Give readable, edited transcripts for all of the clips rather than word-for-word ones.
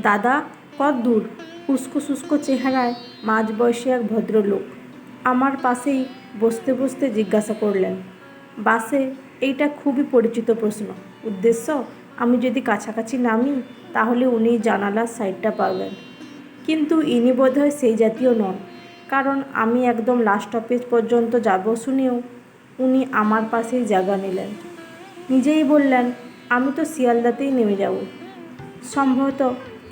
দাদা, কতদূর? উস্কো শুষ্ক চেহারায় মাঝবয়সী এক ভদ্রলোক আমার পাশেই বসতে বসতে জিজ্ঞাসা করলেন। বাসে? এইটা খুবই পরিচিত প্রশ্ন। উদ্দেশ্য, আমি যদি কাছাকাছি নামি তাহলে উনি জানালার সাইডটা পাবেন। কিন্তু ইনি বোধহয় সেই জাতীয় নন, কারণ আমি একদম লাস্ট স্টপেজ পর্যন্ত যাব শুনেও উনি আমার পাশেই জায়গা নিলেন। নিজেই বললেন, আমি তো শিয়ালদাতেই নেমে যাব। সম্ভবত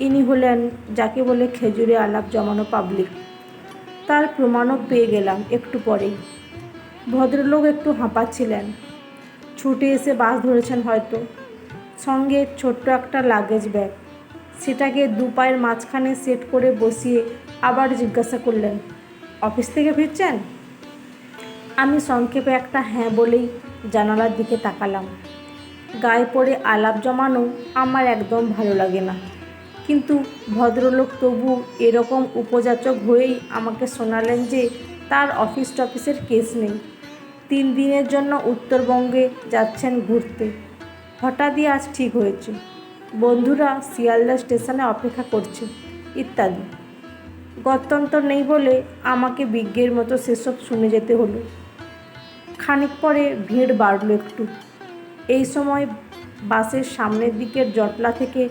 ইনি হলেন যাকে বলে খেজুরে আলাপ জমানো পাবলিক। তার প্রমাণও পেয়ে গেলাম একটু পরেই। ভদ্রলোক একটু হাঁপাচ্ছিলেন। ছুটে এসে বাস ধরেছেন হয়তো। সঙ্গে ছোট্ট একটা লাগেজ ব্যাগ। সেটাকে দু পায়ের মাঝখানে সেট করে বসিয়ে আবার জিজ্ঞাসা করলেন, অফিস থেকে ফিরছেন? আমি সংক্ষেপে একটা হ্যাঁ বলেই জানালার দিকে তাকালাম। গায়ে পড়ে আলাপ জমানো আমার একদম ভালো লাগে না, কিন্তু ভদ্রলোক তবু এরকম উপযাচক হয়েই আমাকে শোনালেন যে তার অফিস টফিসের কেস নেই, 3 দিনের জন্য উত্তরবঙ্গে যাচ্ছেন ঘুরতে। হঠাৎই আজ ঠিক হয়েছে, বন্ধুরা শিয়ালদা স্টেশনে অপেক্ষা করছে ইত্যাদি। গত্যন্তর নেই বলে আমাকে বিজ্ঞের মতো সেসব শুনে যেতে হলো। খানিক পরে ভিড় বাড়ল একটু। এই সময় বাসের সামনের দিকের জটলা থেকে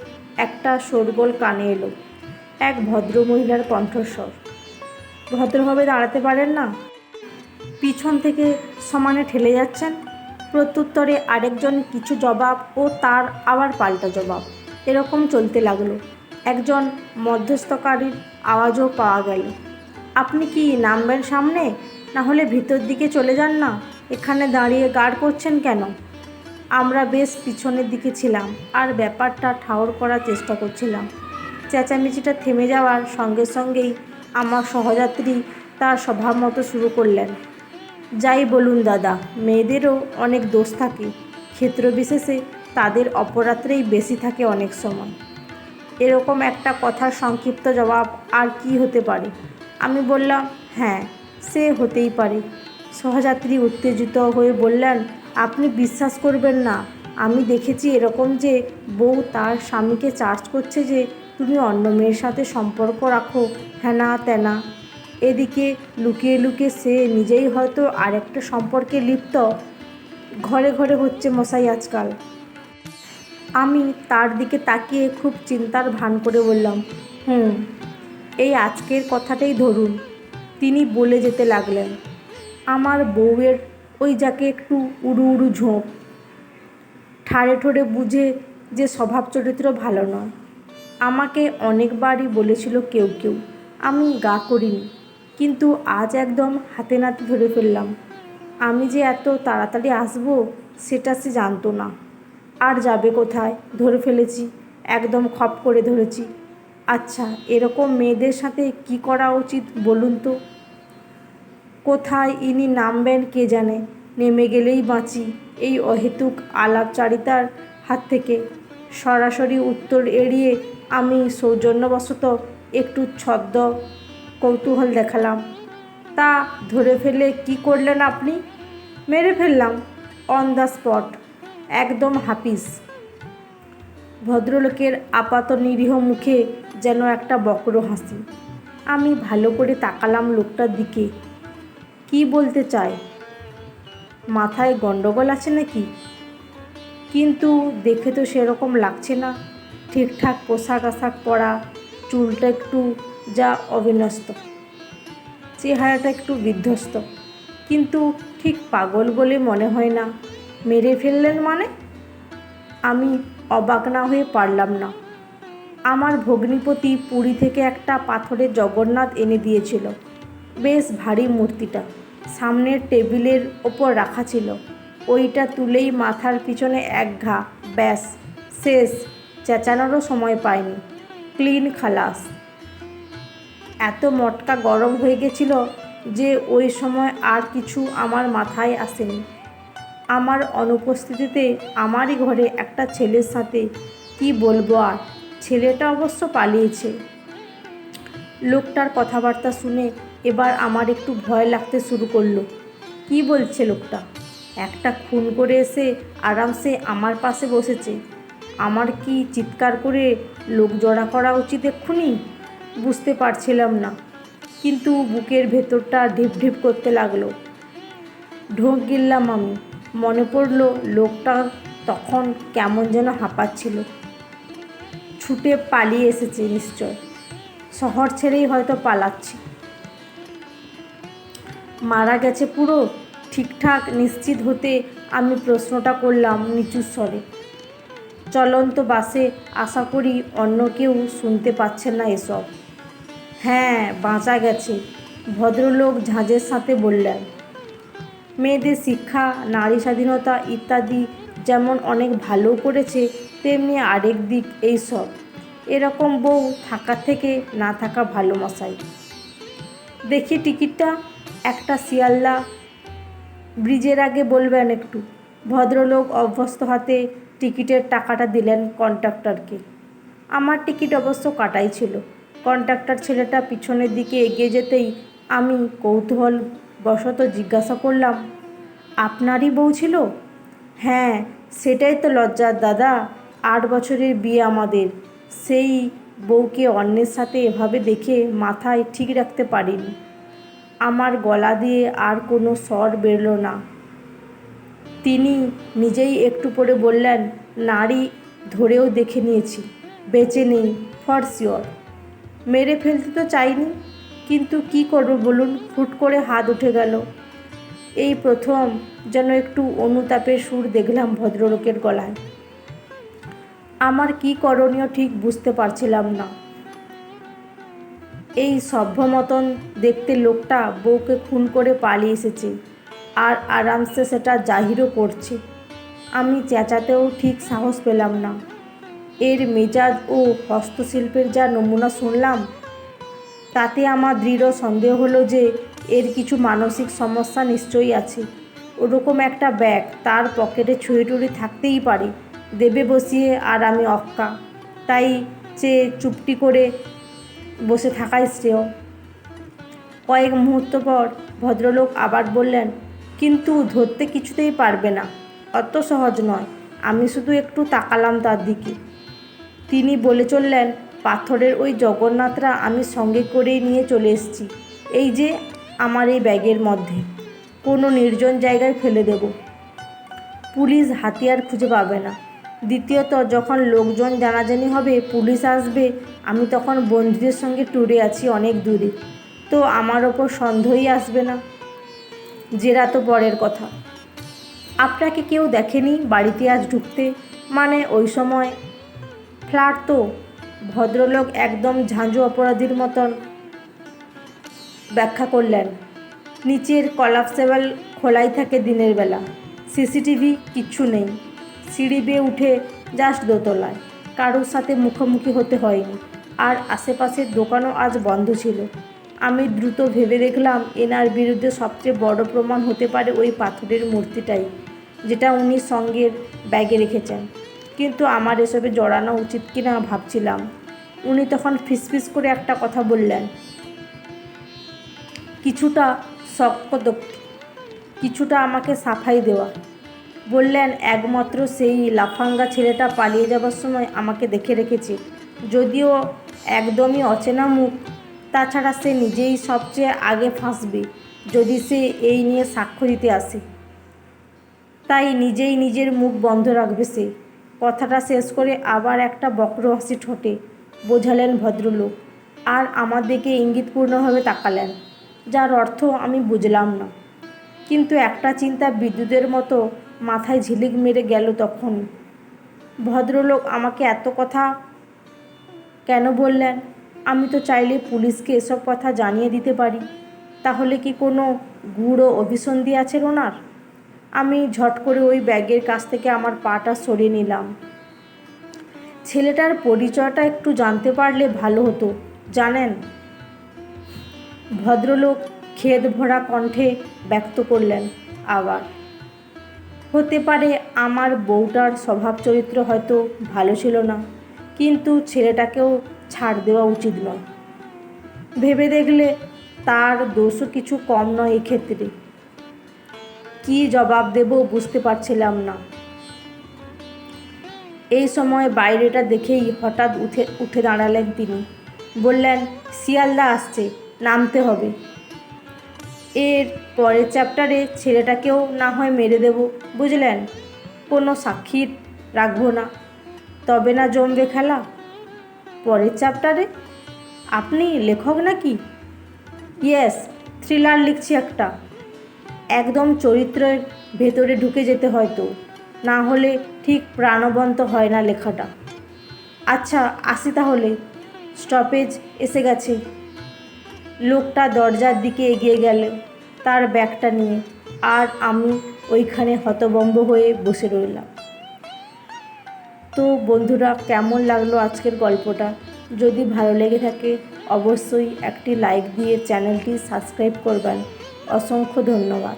একটা শোরগোল কানে এলো। এক ভদ্রমহিলার কণ্ঠস্বর, ভদ্রভাবে দাঁড়াতে পারেন না? পিছন থেকে সমানে ঠেলে যাচ্ছেন। প্রত্যুত্তরে আরেকজন কিছু জবাব ও তার আবার পাল্টা জবাব, এরকম চলতে লাগলো। একজন মধ্যস্থকারীর আওয়াজও পাওয়া গেল, আপনি কি নামবেন সামনে? না হলে ভিতর দিকে চলে যান না, এখানে দাঁড়িয়ে গার্ড করছেন কেন? আমরা বেশ পিছনের দিকে ছিলাম আর ব্যাপারটা ঠাউর করার চেষ্টা করছিলাম। চেঁচামেচিটা থেমে যাওয়ার সঙ্গে সঙ্গেই আমার সহযাত্রী তার স্বভাব মতো শুরু করলেন, যাই বলুন দাদা, মেয়েদেরও অনেক দোষ থাকে, ক্ষেত্রবিশেষে তাদের অপরাত্রেই বেশি থাকে অনেক সময়। এরকম একটা কথার সংক্ষিপ্ত জবাব আর কি হতে পারে? আমি বললাম, হ্যাঁ, সে হতেই পারে। সহযাত্রী উত্তেজিত হয়ে বললেন, আপনি বিশ্বাস করবেন না, আমি দেখেছি এরকম যে বউ তার স্বামীকে চার্জ করছে যে তুমি অন্য মেয়ের সাথে সম্পর্ক রাখো, হ্যানা ত্যানা। এদিকে লুকিয়ে লুকিয়ে সে নিজেই হয়তো আরেকটা সম্পর্কে লিপ্ত। ঘরে ঘরে হচ্ছে মশাই আজকাল। আমি তার দিকে তাকিয়ে খুব চিন্তার ভান করে বললাম, এই আজকের কথাটাই ধরুন। তিনি বলে যেতে লাগলেন, আমার বউয়ের ওই যাকে একটু উড়ু উড়ু ঝোঁক, ঠাড়ে ঠোড়ে বুঝে যে স্বভাব চরিত্র ভালো নয়। আমাকে অনেকবারই বলেছিল কেউ কেউ, আমি গা করিনি, কিন্তু আজ একদম হাতে নাতে ধরে ফেললাম। আমি যে এত তাড়াতাড়ি আসবো সেটা সে জানতো না। আর যাবে কোথায়, ধরে ফেলেছি, একদম খপ করে ধরেছি। আচ্ছা, এরকম মেয়েদের সাথে কি করা উচিত বলুন তো? কোথায় ইনি নামবেন কে জানে, নেমে গেলেই বাঁচি এই অহেতুক আলাপচারিতার হাত থেকে। সরাসরি উত্তর এড়িয়ে আমি সৌজন্যবশত একটু ছদ্ম কৌতূহল দেখালাম, তা ধরে ফেলে কি করলেন আপনি? মেরে ফেললাম, অন দ্য স্পট, একদম হাপিস। ভদ্রলোকের আপাত নিরীহ মুখে যেন একটা বক্র হাসি। আমি ভালো করে তাকালাম লোকটার দিকে। কি বলতে চায়? মাথায় গন্ডগোল আছে নাকি? কিন্তু দেখে তো সেরকম লাগছে না। ঠিকঠাক পোশাক আশাক পরা, চুলটা একটু যা অবিন্যস্ত, চেহারাটা একটু বিধ্বস্ত, কিন্তু ঠিক পাগল বলে মনে হয় না। মেরে ফেললেন মানে? আমি অবাক না হয়ে পারলাম না। আমার ভগ্নিপতি পুরী থেকে একটা পাথরের জগন্নাথ এনে দিয়েছিল। বেশ ভারী মূর্তিটা সামনের টেবিলের ওপর রাখা ছিল। ওইটা তুলেই মাথার পিছনে এক ঘা, ব্যাস শেষ। চেঁচানোরও সময় পায়নি, ক্লিন খালাস। এত মটকা গরম হয়ে গেছিল যে ওই সময় আর কিছু আমার মাথায় আসেনি। আমার অনুপস্থিতিতে আমারই ঘরে একটা ছেলের সাথে কি বলবো আর, ছেলেটা অবশ্য পালিয়েছে। লোকটার কথাবার্তা শুনে এবার আমার একটু ভয় লাগতে শুরু করলো। কি বলছে লোকটা? একটা খুন করে এসে আরামসে আমার পাশে বসেছে, আমার কি চিৎকার করে লোক জড়া করা উচিত এক্ষুনি? বুঝতে পারছিলাম না, কিন্তু বুকের ভেতরটা ঢিপ ঢিপ করতে লাগলো। ঢোক গিললাম আমি। মনে পড়ল লোকটা তখন কেমন যেন হাঁপাচ্ছিল। ছুটে পালিয়ে এসেছে নিশ্চয়, শহর ছেড়েই হয়তো পালাচ্ছে। মারা গেছে পুরো ঠিকঠাক নিশ্চিত হতে আমি প্রশ্নটা করলাম নিচু স্বরে। চলন্ত বাসে আশা করি অন্য কেউ শুনতে পাচ্ছেন না এসব। হ্যাঁ, বাঁচা গেছে, ভদ্রলোক ঝাঁঝের সাথে বললেন। মেয়েদের শিক্ষা, নারী স্বাধীনতা ইত্যাদি যেমন অনেক ভালো করেছে, তেমনি আরেক দিক এইসব। এরকম বউ থাকার থেকে না থাকা ভালো মশাই। দেখি টিকিটটা, একটা শিয়ালদা ব্রিজের আগে বলবেন একটু। ভদ্রলোক অভ্যস্ত হাতে টিকিটের টাকাটা দিলেন কন্ডাক্টরকে। আমার টিকিট অবশ্য কাটাই ছিল। কন্ডাক্টর ছেলেটা পিছনের দিকে এগিয়ে যেতেই আমি কৌতূহলবশত জিজ্ঞাসা করলাম, আপনারই বউ ছিল? হ্যাঁ, সেটাই তো লজ্জার দাদা। 8 বছরের বিয়ে আমাদের। সেই বউকে অন্যের সাথে এভাবে দেখে মাথায় ঠিক রাখতে পারিনি। আমার গলা দিয়ে আর কোনো স্বর বেরল না। তিনি নিজেই একটু পরে বললেন, নাড়ি ধরেও দেখে নিয়েছি, বেঁচে নেই ফর শিওর। মেরে ফেলতে তো চাইনি, কিন্তু কি করব বলুন, হুট করে হাত উঠে গেল। এই প্রথম যেন একটু অনুতাপের সুর দেখলাম ভদ্রলোকের গলায়। আমার কি করণীয় ঠিক বুঝতে পারছিলাম না। এই সভ্য মতন দেখতে লোকটা বউকে খুন করে পালিয়ে এসেছে, আর আরামসে সেটা জাহিরও করছে। আমি চেঁচাতেও ঠিক সাহস পেলাম না। এর মেজাজ ও হস্তশিল্পের যা নমুনা শুনলাম, তাতে আমার দৃঢ় সন্দেহ হলো যে এর কিছু মানসিক সমস্যা নিশ্চয়ই আছে। ওরকম একটা ব্যাগ তার পকেটে ছুঁয়ে টুড়ি থাকতেই পারে, দেবে বসিয়ে, আর আমি অক্কা। তাই চেয়ে চুপটি করে বসে থাকাই শ্রেয়। কয়েক মুহূর্ত পর ভদ্রলোক আবার বললেন, কিন্তু ধরতে কিছুতেই পারবে না, অত সহজ নয়। আমি শুধু একটু তাকালাম তার দিকে। তিনি বলে চললেন, পাথরের ওই জগন্নাথরা আমি সঙ্গে করেই নিয়ে চলে এসেছি। এই যে আমার এই ব্যাগের মধ্যে। কোনো নির্জন জায়গায় ফেলে দেব। পুলিশ হাতিয়ার খুঁজে পাবে না। দ্বিতীয়ত, যখন লোকজন জানাজানি হবে, পুলিশ আসবে, আমি তখন বন্ধুদের সঙ্গে ট্যুরে আছি অনেক দূরে, তো আমার ওপর সন্দেহই আসবে না। জেরা তো পরের কথা। আপনাকে কেউ দেখেনি বাড়িতে আজ ঢুকতে? মানে ওই সময় ফ্ল্যাট তো। ভদ্রলোক একদম ঝাঁঝু অপরাধীর মতন ব্যাখ্যা করলেন। নিচের কলাপসেবল খোলাই থাকে দিনের বেলা। সিসিটিভি কিচ্ছু নেই। সিঁড়ি বেয়ে উঠে জাস্ট দোতলায়। কারোর সাথে মুখোমুখি হতে হয়নি। আর আশেপাশের দোকানও আজ বন্ধ ছিল। আমি দ্রুত ভেবে দেখলাম, এনার বিরুদ্ধে সবচেয়ে বড় প্রমাণ হতে পারে ওই পাথরের মূর্তিটাই, যেটা উনি সঙ্গের ব্যাগে রেখেছেন। কিন্তু আমার এসবে জড়ানো উচিত কিনা ভাবছিলাম। উনি তখন ফিসফিস করে একটা কথা বললেন, কিছুটা শক্তোক্তি, কিছুটা আমাকে সাফাই দেওয়া। বললেন, একমাত্র সেই লাফাঙ্গা ছেলেটা পালিয়ে যাবার সময় আমাকে দেখে রেখেছে, যদিও একদমই অচেনা মুখ। তাছাড়া সে নিজেই সবচেয়ে আগে ফাঁসবে যদি সে এই নিয়ে সাক্ষ্য দিতে আসে। তাই নিজেই নিজের মুখ বন্ধ রাখবে সে। কথাটা শেষ করে আবার একটা বক্র হাসি ঠোঁটে বোঝালেন ভদ্রলোক, আর আমার দিকে ইঙ্গিতপূর্ণভাবে তাকালেন, যার অর্থ আমি বুঝলাম না। কিন্তু একটা চিন্তা বিদ্যুতের মতো মাথায় ঝিলিক মেরে গেল তখন। ভদ্রলোক আমাকে এত কথা কেন বললেন? আমি তো চাইলে পুলিশকে এসব কথা জানিয়ে দিতে পারি। তাহলে কি কোনো গূঢ় অভিসন্ধি আছে ওনার? আমি ঝট করে ওই ব্যাগের কাছ থেকে আমার পাটা সরিয়ে নিলাম। ছেলেটার পরিচয়টা একটু জানতে পারলে ভালো হতো, জানেন। ভদ্রলোক খেদ ভরা কণ্ঠে ব্যক্ত করলেন আবার। হতে পারে আমার বউটার স্বভাব চরিত্র হয়তো ভালো ছিল না, কিন্তু ছেলেটাকেও ছাড় দেওয়া উচিত নয়। ভেবে দেখলে তার দোষও কিছু কম নয় এক্ষেত্রে। কী জবাব দেব বুঝতে পারছিলাম না। এই সময় বাইরেটা দেখেই হঠাৎ উঠে দাঁড়ালেন তিনি। বললেন, শিয়ালদা আসছে, নামতে হবে। এর পরের চ্যাপ্টারে ছেলেটাকেও না হয় মেরে দেব, বুঝলেন? কোনো সাক্ষী রাখবো না, তবে না জমবে খেলা। পরের চ্যাপ্টারে? আপনি লেখক নাকি? ইয়েস, থ্রিলার লিখছি একটা। একদম চরিত্রের ভেতরে ঢুকে যেতে হয়তো, না হলে ঠিক প্রাণবন্ত হয় না লেখাটা। আচ্ছা আসি তাহলে, স্টপেজ এসে গেছে। লোকটা দরজার দিকে এগিয়ে গেল তার ব্যাগটা নিয়ে, আর আমি ওইখানে হতভম্ব হয়ে বসে রইলাম। তো বন্ধুরা, কেমন লাগলো আজকের গল্পটা? যদি ভালো লেগে থাকে অবশ্যই একটি লাইক দিয়ে চ্যানেলটি সাবস্ক্রাইব করবেন। অসংখ্য ধন্যবাদ।